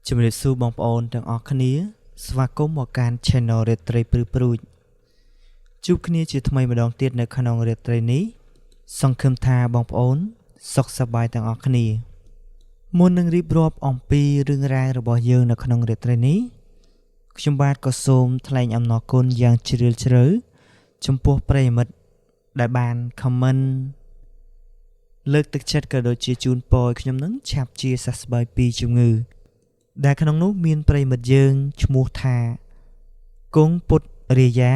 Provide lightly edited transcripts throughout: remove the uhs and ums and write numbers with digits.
ជំរាបសួរបងប្អូនទាំងអស់គ្នាស្វាគមន៍មកកាន់ Channel រាត្រីព្រឺព្រួចជួបគ្នាជាថ្មីម្ដងទៀតនៅក្នុងរាត្រីនេះសង្ឃឹមថាបងប្អូនសុខសប្បាយទាំងអស់គ្នាមុននឹងរៀបរាប់អំពីរឿងរ៉ាវរបស់យើងនៅក្នុងរាត្រីនេះខ្ញុំបាទក៏សូមថ្លែងអំណរគុណយ៉ាងជ្រាលជ្រៅចំពោះប្រិយមិត្តដែលបាន comment លើកទឹកចិត្តក៏ដូចជាជូនពរឲ្យខ្ញុំនឹងឆាប់ជាសះស្បើយពីជំងឺដែលក្នុងនោះមានប្រិយមិត្តយើងឈ្មោះថាគង់ពុតរាយា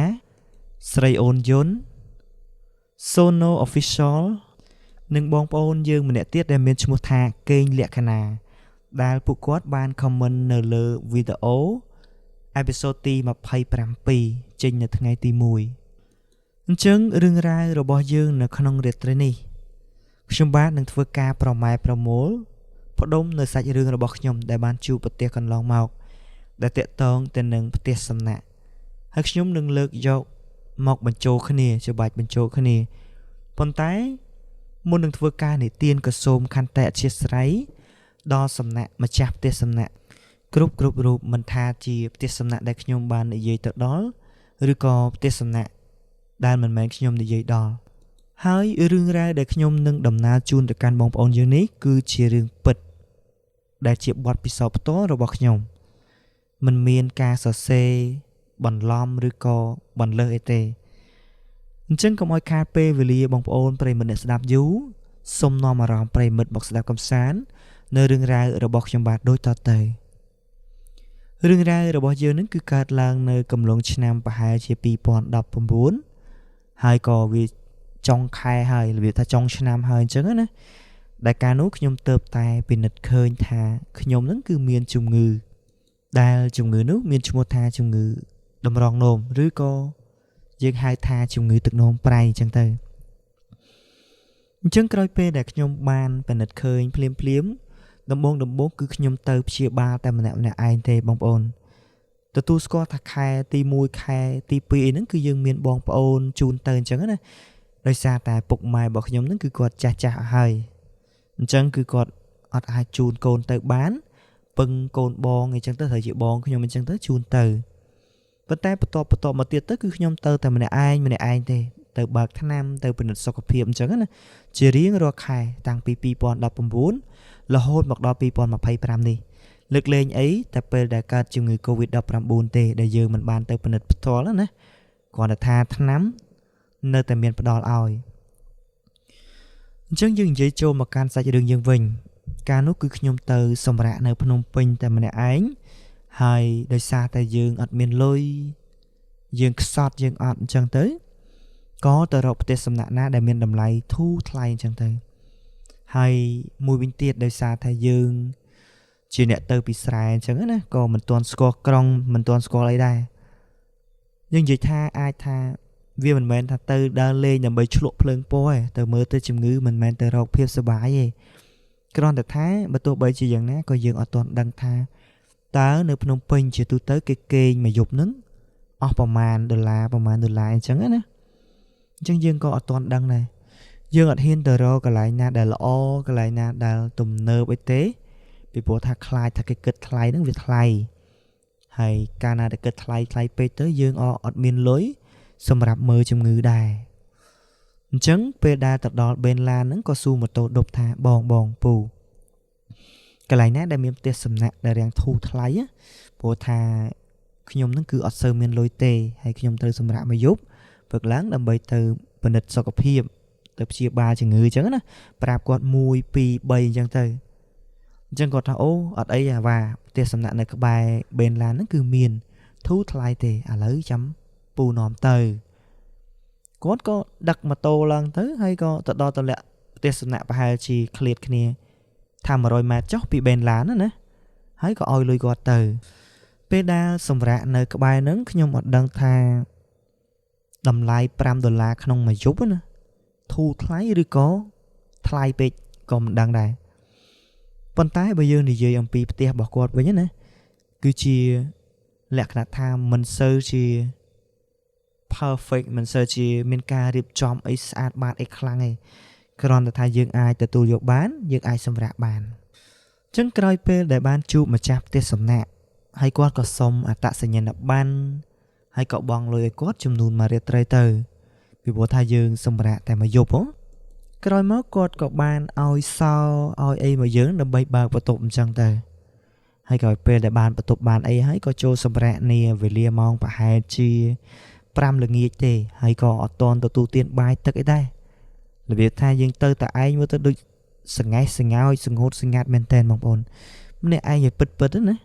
ស្រីអូនយុន Sono Official និងបងប្អូនយើងម្នាក់ទៀតដែលមានឈ្មោះថាកេងលក្ខណាដែលពួកគាត់បាន comment នៅលើវីដេអូអេពីសូតទី27ចេញនៅថ្ងៃទី1អញ្ចឹងរឿងរ៉ាវរបស់យើងនៅក្នុងរាត្រីនេះខ្ញុំបាទនឹងធ្វើការប្រម៉ែប្រមូលផ្ដុំនៅសាច់រឿងរបស់ខ្ញុំដែលបានជួបប្រទេសកន្លងមកដែលតាក់ទងទៅនឹងផ្ទះសំណាក់ហើយខ្ញុំនឹងលើកយកមកបញ្ចូលគ្នាច្បាច់បញ្ចូលគ្នាប៉ុន្តែមុននឹងធ្វើការនិទានក៏សូមខន្តីអធិស្ឋានដល់សំណាក់ម្ចាស់ផ្ទះសំណាក់គ្រប់រូបមិនថាជាផ្ទះសំណាក់ដែលខ្ញុំបាននិយាយទៅដល់ឬក៏ផ្ទះសំណាក់ដែលមិនមែនខ្ញុំនិយាយដល់ហើយរឿងរ៉ាវដែលខ្ញុំនឹងដំណើរជូនទៅកាន់បងប្អូនយើងនេះគឺជារឿងពិតដែលជាបទពិសោធន៍ផ្ទាល់របស់ខ្ញុំមិនមានការសរសេរបន្លំឬក៏បន្លឺអីទេអញ្ចឹងកុំឲ្យខាតពេលវេលាបងប្អូនប្រិយមិត្តអ្នកស្ដាប់យូរសូមនាំអារម្មណ៍ប្រិយមិត្តមកស្ដាប់កំសាន្តនៅរឿងរ៉ាវរបស់ខ្ញុំបាទដូចតទៅរឿងរ៉ាវរបស់យើងនឹងគឺកើតឡើងនៅកំឡុងឆ្នាំប្រហែលជា2019ហើយក៏វាចុងខែហើយរបៀបថាចុងឆ្នាំហើយអញ្ចឹងណាដែលកាលនោះខ្ញុំទៅតែពិនិត្យឃើញថាខ្ញុំនឹងគឺមានជំងឺដែលជំងឺនោះមានឈ្មោះថាជំងឺតម្រងនោមឬក៏យើងហៅថាជំងឺទឹកនោមប្រៃអញ្ចឹងទៅអញ្ចឹងក្រោយពេលដែលខ្ញុំបានពិនិត្យឃើញភ្លាមដំបូងគឺខ្ញុំទៅព្យាបាលតែម្នាក់ឯងទេបងប្អូនទទួលស្គាល់ថាខែទី1ខែទី2អីហ្នឹងគឺយើងមានបងប្អូនជូនទៅអញ្ចឹងណាដោយសារតែពុកម៉ែរបស់ខ្ញុំហ្នឹងគឺគាត់ចាស់ហើយអញ្ចឹងគឺគាត់អត់អាចជូនកូនទៅបានពឹងកូនបងអញ្ចឹងទៅត្រូវជាបងខ្ញុំអញ្ចឹងទៅជូនទៅប៉ុន្តែបន្ទាប់មកទៀតទៅគឺខ្ញុំទៅតែម្នាក់ឯងទេទៅបើកថ្នាំទៅពិនិត្យសុខភាពអញ្ចឹងណាជារៀងរាល់ខែតាំងពី2019រហូតមកដល់2025នេះលើកលែងអីតែពេលដែលកើតជំងឺ COVID-19 ទេដែលយើងមិនបានទៅពិនិត្យផ្ទាល់ណាគ្រាន់តែថាថ្នាំនៅតែមានផ្ដល់ឲ្យអញ្ចឹងយើងនិយាយចូលមកកាន់សាច់រឿងយើងវិញកាលនោះគឺខ្ញុំទៅសម្រាកនៅភ្នំពេញតែម្នាក់ឯងហើយដោយសារតែយើងអត់មានលុយយើងខ្សត់យើងអត់អញ្ចឹងទៅក៏ទៅរកផ្ទះសំណាក់ណាដែលមានតម្លៃធូរថ្លៃអញ្ចឹងទៅហើយមួយវិញទៀតដោយសារតែយើងជាអ្នកទៅពីស្រែអញ្ចឹងណាក៏មិនទាន់ស្គាល់ក្រុងមិនទាន់ស្គាល់អីដែរយើងនិយាយថាអាចថាវាមិនមែនថាទៅដើរលេងដើម្បីឆ្លក់ភ្លើងពណ៌ទេទៅមើលទៅជំងឺមិនមែនទៅរកភាពសុបាយទេគ្រាន់តែថាបើទោះបីជាយ៉ាងណាក៏យើងអត់ទាន់ដឹងថាតើនៅភ្នំពេញជាទូទៅគេគេងមួយយប់ហ្នឹងអស់ប្រមាណដុល្លារអញ្ចឹងណាអញ្ចឹងយើងក៏អត់ទាន់ដឹងដែរយើងអត់ហ៊ានទៅរកកន្លែងណាដែលល្អកន្លែងណាដែលទំនើបអីទេពីព្រោះថាខ្លាចថាគេគិតថ្លៃហ្នឹងវាថ្លៃហើយកាលណាតែគិតថ្លៃពេកទៅយើងអត់មានលុយសម្រាប់មើលជំងឺដែរអញ្ចឹងពេលដែលទៅដល់បេនឡានហ្នឹងក៏សួរម៉ូតូដប់ថាបងពូកន្លែងណាដែលមានផ្ទះសំណាក់ដែលរាំងធូរថ្លៃព្រោះថាខ្ញុំហ្នឹងគឺអត់សូវមានលុយទេហើយខ្ញុំត្រូវសម្រាប់មួយយប់ព្រឹកឡើងដើម្បីទៅពិនិត្យសុខភាពទៅព្យាបាលជំងឺអញ្ចឹងណាប្រាប់គាត់1 2 3អញ្ចឹងទៅអញ្ចឹងគាត់ថាអូអត់អីអាវ៉ាផ្ទះសំណាក់នៅក្បែរបេនឡានហ្នឹងគឺមានធូរថ្លៃទេឥឡូវចាំពូនាំទៅគាត់ក៏ដឹកម៉ូតូឡើងទៅហើយក៏ទៅដល់តម្លាក់ផ្ទះសំណាក់ប្រហែលជាឃ្លាតគ្នាថា100ម៉ែត្រចុះពីបេនឡានណាហើយក៏ឲ្យលុយគាត់ទៅពេលដែលសម្រាប់នៅក្បែរហ្នឹងខ្ញុំអត់ដឹងថាតម្លៃ$5ក្នុងមួយយប់ណាធូរថ្លៃឬក៏ថ្លៃពេកក៏មិនដឹងដែរប៉ុន្តែបើយើងនិយាយអំពីផ្ទះរបស់គាត់វិញណាគឺជាលក្ខណៈថាមិនសូវជា perfect មិនសូវជាមានការរៀបចំអីស្អាតបាតអីខ្លាំងទេគ្រាន់តែថាយើងអាចទទួលយកបានយើងអាចសម្រាកបាន ចឹងក្រោយពេលដែលបានជួបម្ចាស់ផ្ទះសំណាក់ហើយគាត់ក៏សុំអត្តសញ្ញាណប័ណ្ណហើយក៏បង់លុយឲ្យគាត់ចំនួន1រាត្រីទៅពីព្រោះថាយើងសម្រាប់តែមួយយប់ហ៎ក្រោយមកគាត់ក៏បានឲ្យសោឲ្យអីមកយើងដើម្បីបើកបន្ទប់អញ្ចឹងទៅហើយក្រោយពេលដែលបានបន្ទប់បានអីហើយក៏ចូលសម្រាប់នាវេលាម៉ោងប្រហែលជា5ល្ងាចទេហើយក៏អត់តន់ទទួលទានបាយទឹកអីដែររបៀបថាយើងទៅតែឯងមើលទៅដូចសង្ហេះសង្ហោចសង្ហូតសង្ងាត់មែនតើបងប្អូនម្នាក់ឯងឲ្យពិតៗណា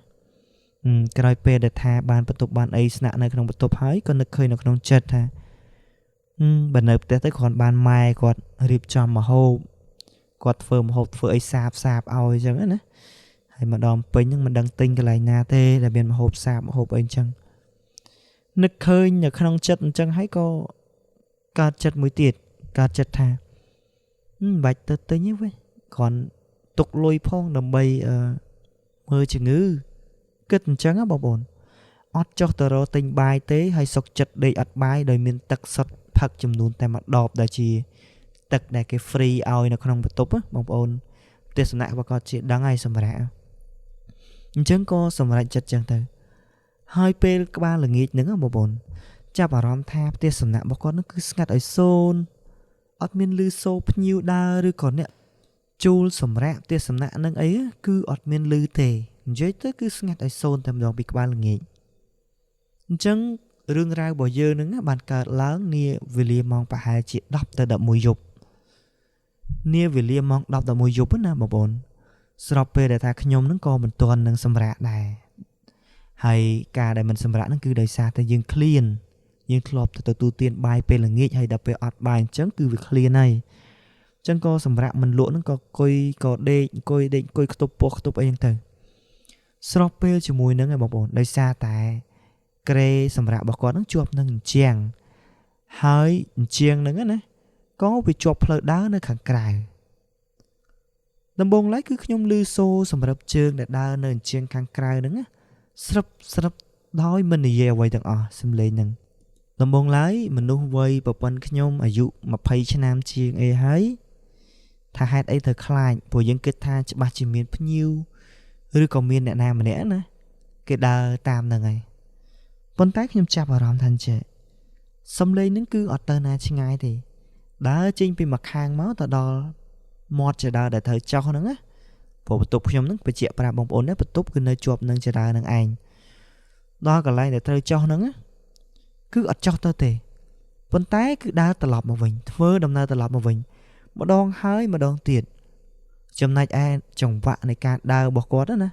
ក្រោយពេលដែលថាបានបន្ទប់បានអីស្នាក់នៅក្នុងបន្ទប់ហើយក៏នឹកឃើញនៅក្នុងចិត្តថាបើនៅផ្ទះទៅគ្រាន់បានម៉ែគាត់រៀបចំម្ហូបគាត់ធ្វើម្ហូបធ្វើអីសាបឲ្យអញ្ចឹងណាហើយម្ដងពេញហ្នឹងមិនដឹងទិញកន្លែងណាទេដែលមានម្ហូបសាបម្ហូបអីអញ្ចឹងនឹកឃើញនៅក្នុងចិត្តអញ្ចឹងហើយក៏កើតចិត្តមួយទៀតកើតចិត្តថាមិនបាច់ទៅទិញទេវិញគ្រាន់ទុកលុយផងដើម្បីមើលជំងឺគិតអញ្ចឹងណាបងប្អូនអត់ចុះទៅរកទិញបាយទេហើយសុកចិត្តដេកអត់បាយដោយមានទឹកសុទ្ធផឹកចំនួនតែមួយដបដែលជាទឹកដែលគេ free ឲ្យនៅក្នុងបន្ទប់បងប្អូនផ្ទះសំណាក់របស់គាត់ជាដឹងហើយសម្រាប់អញ្ចឹងក៏សម្រេចចិត្តអញ្ចឹងទៅហើយពេលក្បាលល្ងាចហ្នឹងបងប្អូនចាប់អារម្មណ៍ថាផ្ទះសំណាក់របស់គាត់ហ្នឹងគឺស្ងាត់ឲ្យសូនអត់មានឮសូរភ្ញៀវដើរឬក៏អ្នកជួលសម្រាប់ផ្ទះសំណាក់ហ្នឹងអីគឺអត់មានឮទេនិយាយទៅគឺស្ងាត់ឲ្យសូនតែម្ដងពីក្បាលល្ងាចអញ្ចឹងរឿងរ៉ាវរបស់យើងហ្នឹងបានកើតឡើងនាវេលាម៉ោងប្រហែលជា10ទៅ11យប់នាវេលាម៉ោង10 11យប់ណាបងប្អូនស្របពេលដែលថាខ្ញុំហ្នឹងក៏មិនទាន់នឹងសម្រាកដែរហើយការដែលមិនសម្រាកហ្នឹងគឺដោយសារតែយើងឃ្លានយើងធ្លាប់ទៅទទួលទានបាយពេលល្ងាចហើយដល់ពេលអត់បាយអញ្ចឹងគឺវាឃ្លានហើយអញ្ចឹងក៏សម្រាកមិនលក់ហ្នឹងក៏អង្គុយខ្ទប់ពោះខ្ទប់អីហ្នឹងទៅស្របពេលជាមួយនឹងឯងបងប្អូនដោយសារតែក្រេសម្រាប់របស់គាត់នឹងជាប់នឹងអញ្ជាងហើយអញ្ជាងហ្នឹងណាក៏វាជាប់ផ្លូវដើរនៅខាងក្រៅដំបូងឡើយគឺខ្ញុំឮសូរសម្រាប់ជើងដែលដើរនៅអញ្ជាងខាងក្រៅហ្នឹងស្រាប់ដោយមិននិយាយអ្វីទាំងអស់សំឡេងហ្នឹងដំបូងឡើយមនុស្សវ័យប្រពន្ធខ្ញុំអាយុ20ឆ្នាំជាងអីហើយថាហេតុអីត្រូវខ្លាចព្រោះយើងគិតថាច្បាស់ជាមានភ្ញៀវឬក៏មានអ្នកណាម្នាក់ណាគេដើរតាមហ្នឹងហើយប៉ុន្តែខ្ញុំចាប់អារម្មណ៍ថាចេះសំឡេងហ្នឹងគឺអត់ទៅណាឆ្ងាយទេដើរចេញពីម្ខាងមកទៅដល់មាត់ចដើដែលត្រូវចោះហ្នឹងណាព្រោះបន្ទប់ខ្ញុំហ្នឹងបញ្ជាក់ប្រាប់បងប្អូនណាបន្ទប់គឺនៅជាប់នឹងចដើហ្នឹងឯងដល់កន្លែងដែលត្រូវចោះហ្នឹងគឺអត់ចោះទៅទេប៉ុន្តែគឺដើរត្រឡប់មកវិញធ្វើដំណើរត្រឡប់មកវិញម្ដងហើយម្ដងទៀតចំណែកឯចង្វាក់នៃការដើររបស់គាត់ណា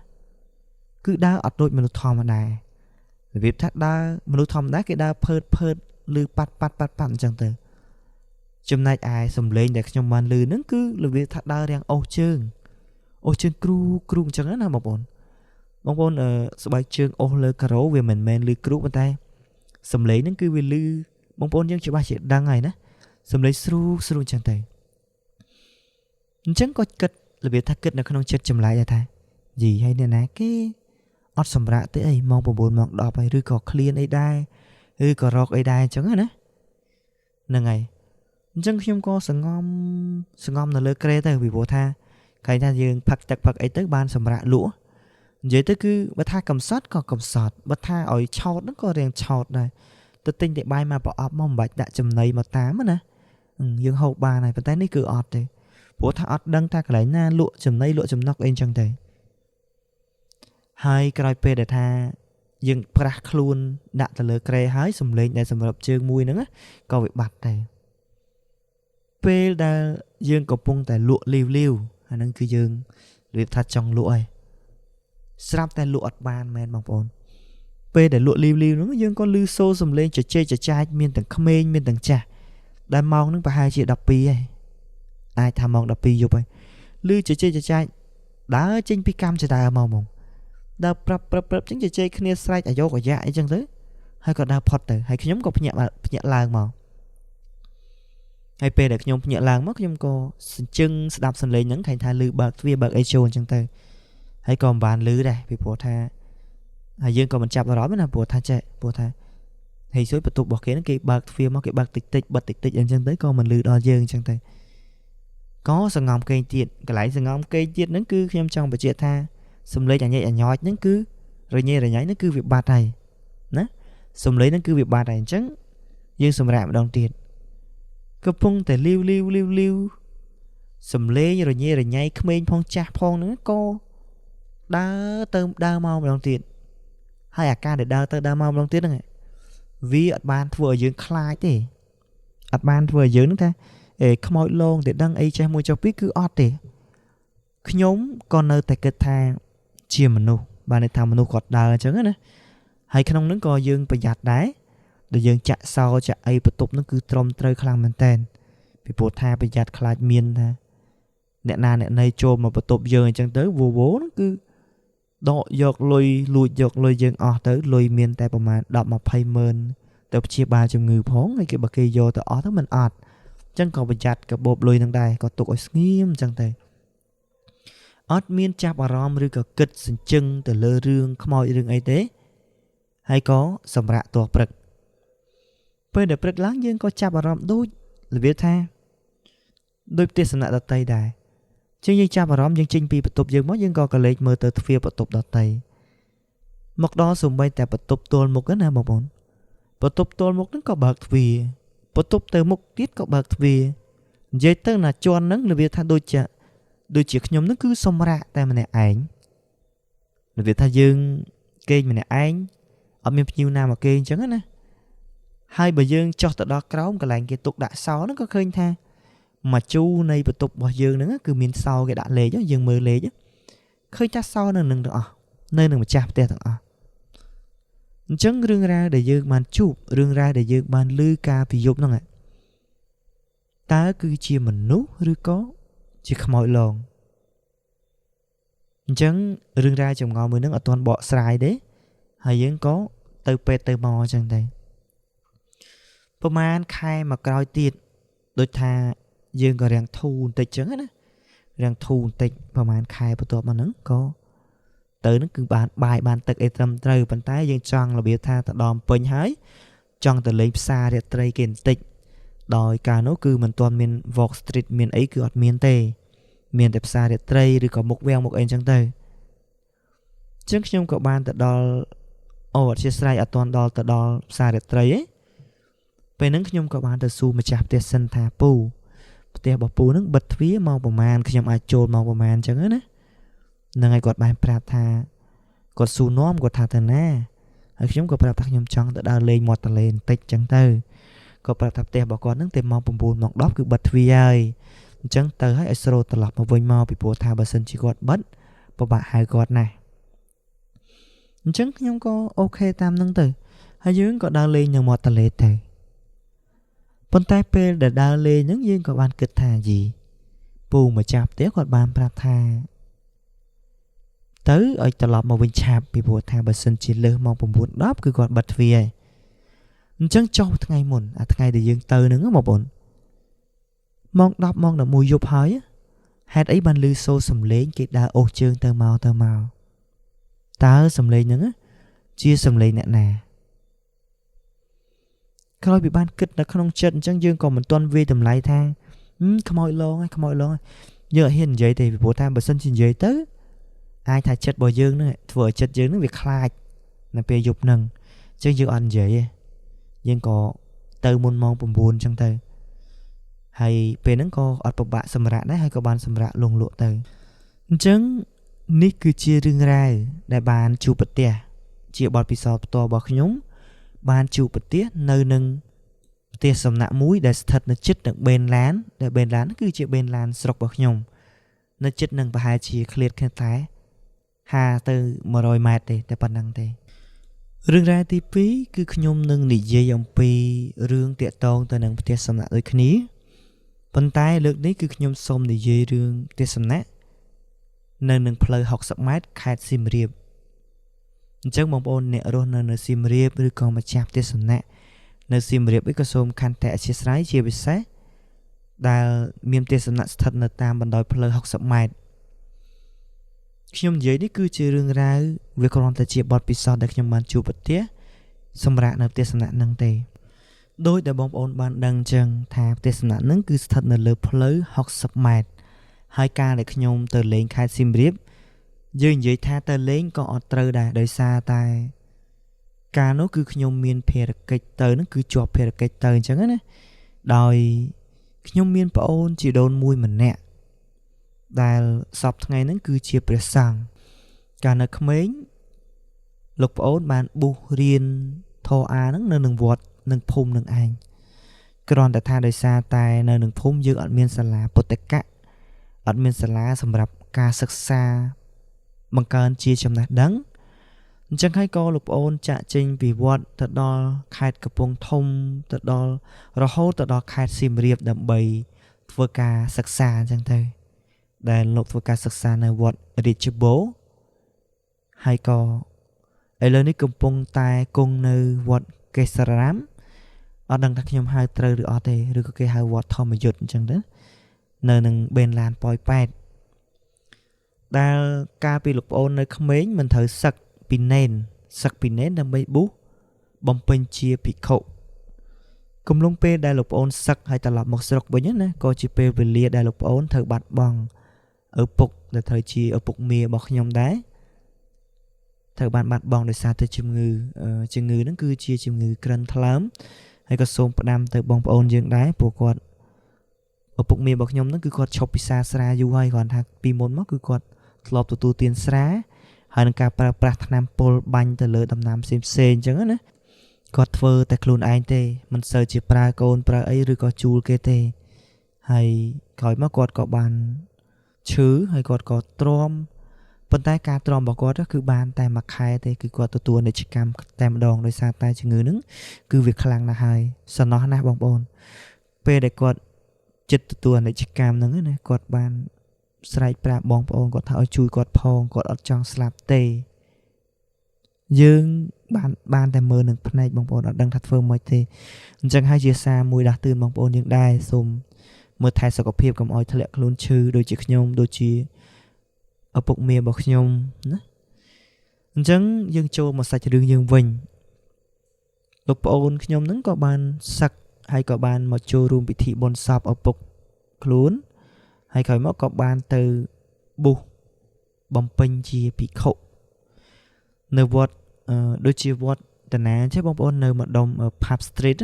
គឺដើរអត់ដូចមនុស្សធម្មតារបៀបថាដើរមនុស្សធម្មតាគេដើរភើតឬប៉ាត់អញ្ចឹងទៅចំណែកឯសំឡេងដែលខ្ញុំបានឮហ្នឹងគឺរបៀបថាដើររាំងអូសជើងគ្រូអញ្ចឹងណាបងប្អូនស្បែកជើងអូសលើការ៉ូវាមិនមែនឮគ្រូប៉ុន្តែសំឡេងហ្នឹងគឺវាឮបងប្អូនយើងច្បាស់ជាដឹងហើយណាសំឡេងស្រួលអញ្ចឹងទៅអញ្ចឹងក៏គិតរបៀបថាគិតនៅក្នុងចិត្តចម្លែកដែរថាយីហើយអ្នកណាគេអត់សម្រាកទេអីម៉ោង9ម៉ោង10ហើយឬក៏ឃ្លានអីដែរឬក៏រកអីដែរអញ្ចឹងណាហ្នឹងហើយអញ្ចឹងខ្ញុំក៏សង្ងំនៅលើក្រេទៅពីព្រោះថាឃើញថាយើងផឹកទឹកផឹកអីទៅបានសម្រាកលក់និយាយទៅគឺបើថាកំសត់ក៏កំសត់បើថាឲ្យឆោតហ្នឹងក៏រៀងឆោតដែរទៅទិញតែបាយមកប្រអប់មកមិនបាច់ដាក់ចំណីមកតាមណាយើងហូបបានហើយប៉ុន្តែនេះគឺអត់ទេព្រោះថាអត់ដឹងថាកន្លែងណាលក់ចំណីលក់ចំណុកអីអញ្ចឹងទៅហើយក្រោយពេលដែលថាយើងប្រាស់ខ្លួនដាក់ទៅលើក្រេហើយសំឡេងដែលសម្រាប់ជើងមួយហ្នឹងក៏វាបាត់ដែរពេលដែលយើងកំពុងតែលក់លាវអាហ្នឹងគឺយើងរបៀបថាចង់លក់ហើយស្រាប់តែលក់អត់បានមែនបងប្អូនពេលដែលលក់លាវហ្នឹងយើងក៏ឮសូរសំឡេងចែកមានទាំងក្មេងមានទាំងចាស់ដែលម៉ោងហ្នឹងប្រហែលជា12ហើយអាចថាម៉ោង12យប់ហើយឮចែកដើរចេញពីកម្មចដើមកហ្មងដើរប្រាប់ចឹងជជែកគ្នាស្រែកអាយកអាយ៉ាអីចឹងទៅហើយក៏ដើរផុតទៅហើយខ្ញុំក៏ភ្ញាក់ឡើងមកហើយពេលដែលខ្ញុំភ្ញាក់ឡើងមកខ្ញុំក៏សញ្ជឹងស្ដាប់សំឡេងហ្នឹងឃើញថាឮបើកទ្វារបើកអីចូលអញ្ចឹងទៅហើយក៏មិនបានឮដែរពីព្រោះថាហើយយើងក៏មិនចាប់អារម្មណ៍ណាព្រោះថាហើយសួយបន្ទប់របស់គេហ្នឹងគេបើកទ្វារមកគេបើកតិចបិទតិចអញ្ចឹងទៅក៏មិនឮដល់យើងអញ្ចឹងទៅ có sừng ngòm cây tiệt cái lại sừng ngòm cây tiệt nó cứ khi em trong bạch chia tha xùm lấy nhảy nhói nó cứ rồi nhảy nó cứ việc ba này nè xùm lấy nó cứ việc ba này trắng dương xùm rạm đồng tiền cứ phunแต่ lưu xùm lấy rồi nhảy không bên phong cha phong nữa co đá tơm đá mau đồng tiền hai à ca để đá mau đồng tiền này vì ở ban vừa dương khai thế ở ban vừa dương nữa ta không mọi lon để đăng ấy cho môi cho biết cứ ót thế nhóm còn nơi tại cái thang chia mình nu bà này thằng mình nu gọt đờ chẳng á nè hay khăn ông nó coi dương bị giặt đáy để dương chạy sau chạy ấy bắt tục nó cứ trông trời khang mình tên bị bột tha bị giặt khai miên tha nè na nè này trộm mà bắt tục dương chẳng tới vô bố nó cứ đọ giọt lùi dương tới lùi miên tạiประมาณ10 20 mơn tập chia 300 người phóng hay cái bậc kia vô tới tới mình ọt chẳng còn bị giặt cả bột lùi thằng đây có tục ở nghiêm chẳng thế ót miên chạp ở rõm rư cả kịch sừng chân từ lơ rương không mọi rương ấy thế hay có sầm rạ tuột bật bây giờ bật láng dương có chạp ở rõm đôi là biết tha đôi tiết sân nạ tây đài chứ dương chạp ở rõm dương chinh pi bật tục dương mất dương có cả lấy mơ từ phía bật tục đợt tây một đó sùng bay tại bật tục tuôn một cái nào một bốn bật tục tuôn một nó có bật vì bật tục từ một tiết có bật vì dây tơ là cho nắng là biết tha đôi chợ đôi chiếc nhóm nó cứ xông ra tại mình này ảnh là việc thay dương kênh mình này ảnh ở miền nhiều nào mà kênh chẳng á hai bà dương cho tụi đó kéo cái lạnh cái tục đã sáu nó có khơi tha mà chu này bật tục bỏ dương nữa cứ miền sau cái đã lề chứ dương mưa lề chứ khơi cha sau nên đừng được nơi đừng mà chạp tè thằng chẳng rương ra để dương bàn chụp rương ra để dương bàn lư ca vì dục nó ngại ta cứ chia mình nút rồi có chỉ không mọi lần chẳng rương ra chồng ngò mới nước ở toàn bộ xài đấy hay vẫn có từ pe từ mò chẳng đâyประมาณ khai mà coi tiệt đôi tha dương có ràng thu tịch chẳng á ràng thu tịch ประมาณ khai bắt đầu mà nó có tới nó cứ bài bàn tịch ấy trầm trời bàn tay dương chọn là biết tha ta đòn pin hái chọn từ lấy xa để tây kiện tịch đòi cả nó cứ mình toàn miền vọc street miền ấy cứ ở miền tây miền đẹp xa để tây rồi có một veo một anh chẳng tây trước trong các bạn tại đo ở chia sẻ ở toàn đo tại đo xa để tây ấy về nắng trong các bạn tại su mà chạp tiệt sân thả pu tiệt bỏ pu nước bật phía màu bờ màn khi trong ai trôn màu bờ màn chẳng á nè ngày quạt bài prata tha quạt su nóm quạt thà thần na ở trong các bạn trong trong tại đo lên một tờ lên tịch chẳng tây cóประทับแต่บอกก่อนนึงเต็มมองปุ่มปูนมองดอกคือบัดวีไอจังเตอให้ไอโซโรตลอดมาวนมองปีปัวทาบัสนชิกอดบัดปะบะหายกอดน่ะจังยังก็โอเคตามนึงเตอให้ยืนก็ดาวเลยยังหมดตะเลเตอปนใต้เปลเดดาวเลยยังยืนก็บานกึดทาจีปูมาจับเตี้ยกอดบานปราทาเตอไอตลอดมาวนชาบปีปัวทาบัสนชิเลมองปุ่มปูนดอกคือกอดบัดวีไอchẳng cho ngày muộn ngày để dương từ nữa một bọn mong đọc mong là mùi dục hỏi hạt ấy ban lư xô sầm lấy cái đa ô chương tơ màu ta sầm lấy nữa chia sầm lấy nè nè coi bị ban kịch là không chân chẳng dương còn mình tuân vi tầm lại thang không mọi lo giờ hiện vậy thì bộ tham bờ sân xin vậy tới ai thay chất bò dương nữa vừa chất dương nó việc khai là về dục nâng chứ dương ăn vậy nhưng có từ môn mong bùn buồn trong từ hay về nó có ở bậc bạ sầm rạ đấy hay có bàn sầm rạ lùng lụa từ chứng nick cứ chia rừng ra đại bàn chụp bật tè chia bọt bị sọp to bọt nhúng bàn chụp bật tía nơi nâng tía sầm nạ mũi để thật nó chết được bên lán để bên lán cứ chia bên lán sọc bọt nhung nó chết nâng và hai chia khliệt khen thái hà từ mà rồi mệt để bàn năng thế rừng ra tí phí cứ nhôm nâng nỉ dây dòng pi rương tiệt tông từ nâng tiệt sầm nạ tới khní bàn tay lực đấy cứ nhôm xôm nỉ dây rương tiệt sầm nạ nâng plei học sập mát khai sim riệp chắc mong ôn nè rồi nâng sim riệp rồi còn mà chạp tiệt sầm nạ nâng sim riệp ấy có xôm khăn tệ chia sái chia bị sát đà miền tiệt sầm nạ thật nợ tam bàn đòi plei học sập mátខ្ញុំនិយាយនេះគឺជារឿងរ៉ាវវាគ្រាន់តែជាបទពិសោធន៍ដែលខ្ញុំបានជួបប្រទះសម្រាប់នៅទេសនានឹងទេដោយដែលបងប្អូនបានដឹងចឹងថាទេសនានឹងគឺស្ថិតនៅលើផ្លូវ60ម៉ែត្រ ហើយការដែលខ្ញុំទៅលេងខេត្តសៀមរាបយើងនិយាយថាទៅលេងក៏អត់ត្រូវដែរដោយសារតែការនោះគឺខ្ញុំមានភារកិច្ចទៅហ្នឹងគឺជាប់ភារកិច្ចទៅអញ្ចឹងណាដោយខ្ញុំមានប្អូនជីដូនមួយម្នាក់ដែលសពថ្ងៃហ្នឹងគឺជាព្រះសង្ឃកាលនៅក្មេងលោកប្អូនបានប៊ូសរៀនធម៌អាហ្នឹងនៅនឹងវត្តនឹងភូមិនឹងឯងគ្រាន់តែថាដោយសារតែនៅនឹងភូមិយើងអត់មានសាលាពុទ្ធកៈអត់មានសាលាសម្រាប់ការសិក្សាបង្កើនជាចំណេះដឹងអញ្ចឹងហើយក៏លោកប្អូនចាក់ចេញពីវត្តទៅដល់ខេត្តកំពង់ធំទៅដល់រហូតទៅដល់ខេត្តសៀមរាបដើម្បីធ្វើការសិក្សាអញ្ចឹងទៅដែលលោកធ្វើការសិក្សានៅវត្តរាជបូរហើយក៏ឥឡូវនេះកំពុងតែគង់នៅវត្តកេសររាមអត់ដឹងថាខ្ញុំហៅត្រូវឬអត់ទេឬក៏គេហៅវត្តធម្មយុទ្ធអញ្ចឹងទៅនៅនឹងបេនឡានប៉ោយប៉ែតដែលកាលពីលោកប្អូននៅក្មេងមិនត្រូវសឹកពីនេនដើម្បីប៊ូសបំពេញជាភិក្ខុកំឡុងពេលដែលលោកប្អូនសឹកហើយត្រឡប់មកស្រុកវិញណាក៏ជាពេលវេលាដែលលោកប្អូនត្រូវបាត់បង់ឪពុកដែលត្រូវជាឪពុកមារបស់ខ្ញុំដែរត្រូវបានបាត់បង់ដោយសារតែជំងឺហ្នឹងគឺជាជំងឺក្រិនថ្លើមហើយក៏សូមផ្ដាំទៅបងប្អូនយើងដែរព្រោះគាត់ឪពុកមារបស់ខ្ញុំហ្នឹងគឺគាត់ឈប់ពិសាស្រាយូរហើយគ្រាន់ថាពីមុនមកគឺគាត់ធ្លាប់ទទួលទានស្រាហើយនឹងការប្រើប្រាស់ថ្នាំពុលបាញ់ទៅលើដំណាំផ្សេងអញ្ចឹងណាគាត់ធ្វើតែខ្លួនឯងទេមិនសូវជាប្រើកូនប្រើអីឬក៏ជួលគេទេហើយក្រោយមកគាត់ក៏បានឈឺហើយគាត់ក៏ទ្រាំប៉ុន្តែការទ្រាំរបស់គាត់គឺបានតែមួយខែទេគឺគាត់ទទួលនិច្ចកម្មតែម្ដងដោយសារតែជំងឺហ្នឹងគឺវាខ្លាំងណាស់ហើយសំណោះណាស់បងប្អូនពេលដែលគាត់ចិត្តទទួលនិច្ចកម្មហ្នឹងណាគាត់បានស្រែកប្រាប់បងប្អូនគាត់ថាឲ្យជួយគាត់ផងគាត់អត់ចង់ស្លាប់ទេយើងបានតែមើលនឹងភ្នែកបងប្អូនអត់ដឹងថាធ្វើម៉េចទេអញ្ចឹងហើយជាសារមួយដាស់តឿនបងប្អូនយើងដែរសូមមើលថែសុខភាពកុំឲ្យធ្លាក់ខ្លួនឈឺដូចជាខ្ញុំដូចជាឪពុកមារបស់ខ្ញុំណាអញ្ចឹងយើងចូលមកសាច់រឿងយើងវិញលោកប្អូនខ្ញុំហ្នឹងក៏បានសឹកហើយក៏បានមកចូលរួមពិធីបុណ្យសពឪពុកខ្លួនហើយក្រោយមកក៏បានទៅប៊ូសបំពេញជាភិក្ខុនៅវត្តដូចជាវត្តតាណាចេះបងប្អូននៅម្ដុំ Pub Street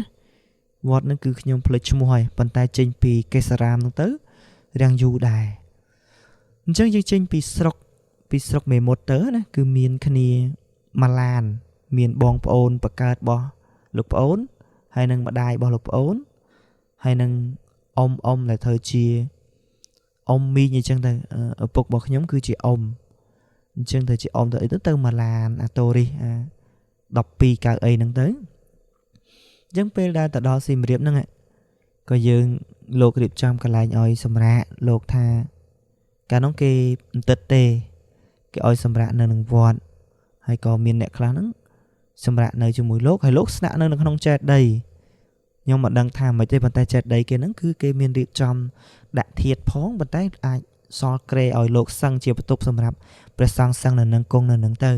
វត្តហ្នឹងគឺខ្ញុំភ្លេចឈ្មោះហើយប៉ុន្តែចេញពីកេសរាមហ្នឹងទៅរាំងយូរដែរអញ្ចឹងយើងចេញពីស្រុកមេមត់ទៅណាគឺមានគ្នាមួយឡានមានបងប្អូនបកើតរបស់លោកប្អូនហើយនឹងម្ដាយរបស់លោកប្អូនហើយនឹងអ៊ំដែលធ្វើជាអ៊ំមីងអញ្ចឹងទៅឪពុករបស់ខ្ញុំគឺជាអ៊ំអញ្ចឹងទៅជាអ៊ំទៅអីទៅមួយឡានអាតូរីស12កៅអីហ្នឹងទៅអញ្ចឹងពេលដែលទៅដល់សៀមរាបហ្នឹងក៏យើងលោករៀបចំកន្លែងឲ្យសម្រាកលោកថាកាលនោះគេបន្តិចទេគេឲ្យសម្រាកនៅនឹងវត្តហើយក៏មានអ្នកខ្លះហ្នឹងសម្រាកនៅជាមួយលោកហើយលោកស្នាក់នៅក្នុងចេតិយខ្ញុំមិនដឹងថាមិនទេប៉ុន្តែចេតិយគេហ្នឹងគឺគេមានរៀបចំដាក់ធាតុផងប៉ុន្តែអាចសល់ក្រេឲ្យលោកសឹងជាបន្ទប់សម្រាប់ព្រះសង្ឃសឹងនៅនឹងគង់នៅនឹងទៅ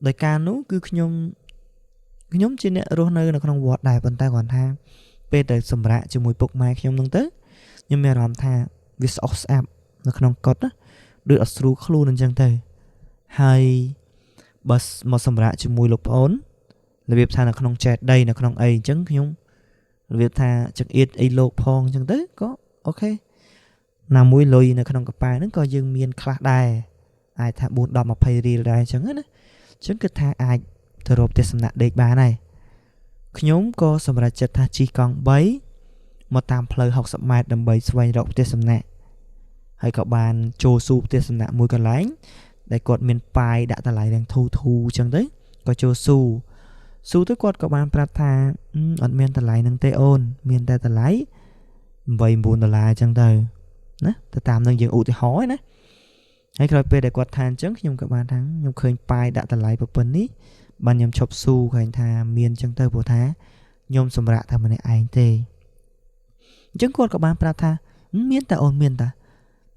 ដោយការនោះគឺខ្ញុំជាអ្នករស់នៅក្នុងវត្តដែរប៉ុន្តែគាត់ថាពេលដែលសម្រាកជាមួយពុកម៉ែខ្ញុំហ្នឹងទៅខ្ញុំមានអារម្មណ៍ថាវាស្អុះស្អាប់នៅក្នុងកុដណាដូចអត់ស្រួលខ្លួនអញ្ចឹងទៅហើយបើមកសម្រាកជាមួយលោកប្អូនរបៀបថានៅក្នុងចេតិយនៅក្នុងអីអញ្ចឹងខ្ញុំរបៀបថាចង្អៀតអីលោកផងអញ្ចឹងទៅក៏អូខេណាមួយលុយនៅក្នុងកប៉ាល់ហ្នឹងក៏យើងមានខ្លះដែរអាចថា4 10 20រៀលដែរអញ្ចឹងណាអញ្ចឹងគឺថាអាចទៅរកផ្ទះសំណាក់ដេកបានហើយខ្ញុំក៏សម្រេចចិត្តថាជិះកង់3មកតាមផ្លូវ60ម៉ែត្រដើម្បីស្វែងរកផ្ទះសំណាក់ហើយក៏បានចូលស៊ូផ្ទះសំណាក់មួយកន្លែងដែលគាត់មានប៉ាយដាក់តម្លៃរៀងធូរអញ្ចឹងទៅក៏ចូលស៊ូទៅគាត់ក៏បានប្រាប់ថាអត់មានតម្លៃនឹងទេអូនមានតែតម្លៃ$8-9អញ្ចឹងទៅណាទៅតាមនឹងយើងឧទាហរណ៍ណាហើយក្រោយពេលដែលគាត់ថាអញ្ចឹងខ្ញុំក៏បានថាខ្ញុំឃើញប៉ាយដាក់តម្លៃប៉ុណ្ណនេះបានខ្ញុំឈប់ស៊ូឃើញថាមានអញ្ចឹងទៅព្រោះថាខ្ញុំសម្រាប់តែម្នាក់ឯងទេអញ្ចឹងគាត់ក៏បានប្រាប់ថាមានតែអូនមានតែ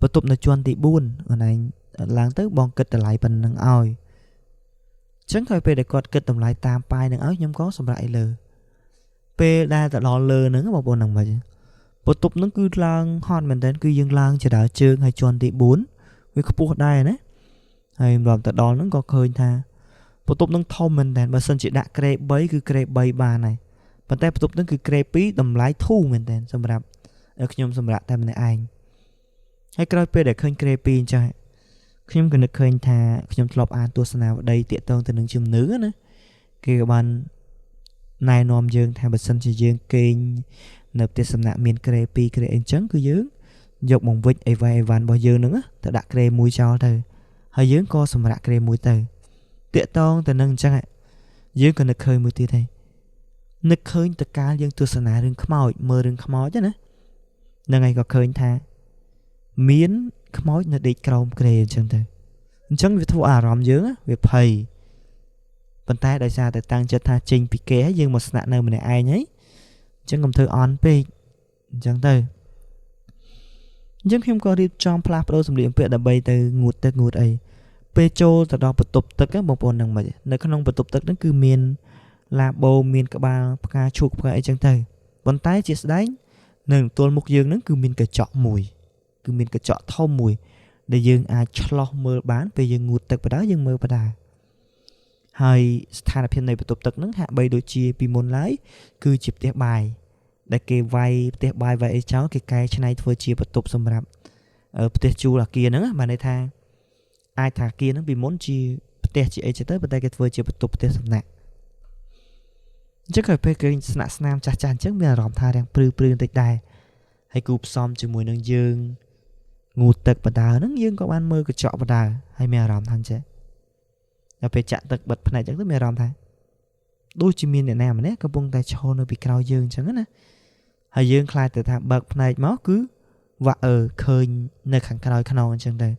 បន្ទប់នៅជាន់ទី4អូនឯងឡើងទៅបងគិតតម្លៃប៉ុណ្្នឹងឲ្យអញ្ចឹងក្រោយពេលដែលគាត់គិតតម្លៃតាមប៉ាយនឹងឲ្យខ្ញុំក៏សម្រាប់ឲ្យលើពេលដែលទៅដល់លើហ្នឹងបងប្អូនហ្នឹងមិន បន្ទប់ហ្នឹងគឺឡើងហត់មែនតើគឺយើងឡើងចដើជើងហើយជាន់ទី4វាខ្ពស់ដែរណាហើយម្ដងទៅដល់ហ្នឹងក៏ឃើញថាបន្ទប់ហ្នឹងធំមែនតើបើសិនជាដាក់ក្រេ3គឺក្រេ3បានហើយប៉ុន្តែបន្ទប់ហ្នឹងគឺក្រេ2តម្លៃធូរមែនតើសម្រាប់ខ្ញុំសម្រាប់តែម្នាក់ឯងហើយក្រោយពេលដែលឃើញក្រេ2អញ្ចឹងខ្ញុំក៏នឹកឃើញថាខ្ញុំធ្លាប់អានទស្សនាវដ្តីតាក់ទងទៅនឹងជំនឿណាគេក៏បានណែនាំយើងថាបើសិនជាយើងគេងនៅផ្ទះសំណាក់មានក្រេ2ក្រេអីចឹងគឺយើងយកបង្វិចអីវ៉ៃរបស់យើងហ្នឹងទៅដាក់ក្រេ1ចោលទៅហើយយើងក៏សម្រាកក្រេ1ទៅតាក់ទងទៅនឹងអញ្ចឹងយើងក៏នឹកឃើញមួយទៀតហើយនឹកឃើញតកាលយើងទស្សនារឿងខ្មោចមើលរឿងខ្មោចណាហ្នឹងហើយក៏ឃើញថាមានខ្មោចនៅដេកក្រោមក្រេអញ្ចឹងទៅអញ្ចឹងវាធ្វើអារម្មណ៍យើងវាភ័យប៉ុន្តែដោយសារតែតាំងចិត្តថាចេញពីគេហើយយើងមកស្នាក់នៅម្នាក់ឯងហើយអញ្ចឹងកុំធ្វើអន់ពេកអញ្ចឹងទៅអញ្ចឹងខ្ញុំក៏រៀបចំផ្លាស់ប្ដូរសម្លៀកបំពាក់ដើម្បីទៅងូតទឹកងូតអីពេលចូលទៅដល់បន្ទប់ទឹកបងប្អូននឹងមិននៅក្នុងបន្ទប់ទឹកហ្នឹងគឺមានឡាបូមានក្បាលផ្កាឈូកផ្កាអីចឹងទៅប៉ុន្តែជាស្ដែងនៅទល់មុខយើងហ្នឹងគឺមានកញ្ចក់មួយគឺមានកញ្ចក់ធំមួយដែលយើងអាចឆ្លោះមើលបានពេលយើងងូតទឹកបដាយើងមើលបដាហើយស្ថានភាពនៃបន្ទប់ទឹកហ្នឹងហាក់បីដូចជាពីមុនឡើយគឺជាផ្ទះបាយដែលគេវាយផ្ទះបាយវាយអីចោលគេកែច្នៃធ្វើជាបន្ទប់សម្រាប់ផ្ទះជួលអាគារហ្នឹងបានន័យថាអាចថាអាគារហ្នឹងពីមុនជាផ្ទះជាអីចឹងទៅប៉ុន្តែគេធ្វើជាបន្ទប់ផ្ទះសំណាក់អញ្ចឹងក៏ពេលគេស្នាក់ស្នាមចាស់ចាស់អញ្ចឹងមានអារម្មណ៍ថារាំងព្រឺបន្តិចដែរហើយគូផ្សំជាមួយនឹងយើងងូតទឹកបដាហ្នឹងយើងក៏បានមើលកញ្ចក់បដាហើយមានអារម្មណ៍ថាអញ្ចឹងដល់ពេលចាក់ទឹកបិទភ្នែកអញ្ចឹងទៅមានអារម្មណ៍ថាដូចជាមានអ្នកណាម្នាក់កំពុងតែឈរនៅពីក្រោយយើងអញ្ចឹងណាហើយយើងខ្លាចទៅថាបើកភ្នែកមកគឺវាក់ឃើញនៅខាងក្រោយខ្នងអញ្ចឹងទៅ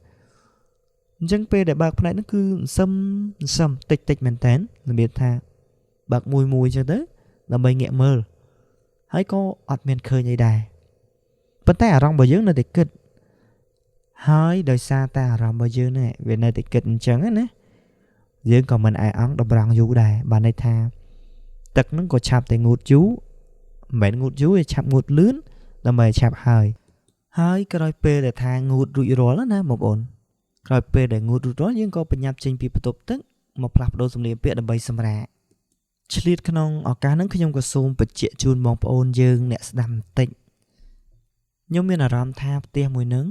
អញ្ចឹងពេលដែលបើកភ្នែកហ្នឹងគឺសឹមតិចមែនតើរបៀបថាបើកមួយអញ្ចឹងទៅដើម្បីងាកមើលហើយក៏អត់មានឃើញអីដែរប៉ុន្តែអារម្មណ៍របស់យើងនៅតែគិតហើយដោយសារតែអារម្មណ៍របស់យើងនេះវានៅតែគិតអញ្ចឹងណាយើងក៏មិនអាយអង្គតម្រង់យូរដែរបានន័យថាទឹកហ្នឹងក៏ឆាប់តែងូតយូរមិនមែនងូតយូរទេឆាប់ងូតលឿនដើម្បីឆាប់ហើយក្រោយពេលដែលថាងូតរួចរាល់ណាបងប្អូនក្រោយពេលដែលងូតរួចរាល់យើងក៏បញ្ញាប់ចេញពីបន្ទប់ទឹកមកផ្លាស់ប្ដូរសម្លៀកបំពាក់ដើម្បីសម្រាកឆ្លៀតក្នុងឱកាសហ្នឹងខ្ញុំក៏សូមបញ្ជាក់ជូនបងប្អូនយើងអ្នកស្ដាប់បន្តិចខ្ញុំមានអារម្មណ៍ថាផ្ទះមួយហ្នឹង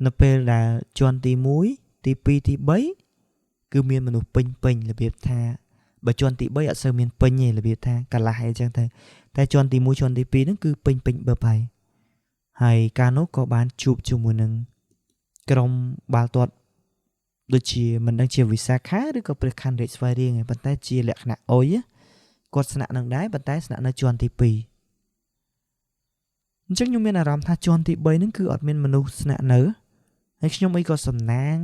នៅពេលដែលជាន់ទី1ទី2ទី3គឺមានមនុស្សពេញរបៀបថាបើជាន់ទី3អត់សូវមានពេញទេរបៀបថាកន្លះអីចឹងទៅតែជាន់ទី1ជាន់ទី2ហ្នឹងគឺពេញបើបហើយកាលនោះក៏បានជួបជាមួយនឹងក្រុមបាល់ទាត់ដូចជាមិនដឹងជាវិសាខាឬក៏ព្រះខ័នរាជស្វាយរៀងឯងប៉ុន្តែជាលក្ខណៈអុយគាត់ស្នាក់នឹងដែរប៉ុន្តែស្នាក់នៅជាន់ទី2អញ្ចឹងខ្ញុំមានអារម្មណ៍ថាជាន់ទី3ហ្នឹងគឺអត់មានមនុស្សស្នាក់នៅហើយខ្ញុំអីក៏សំណាង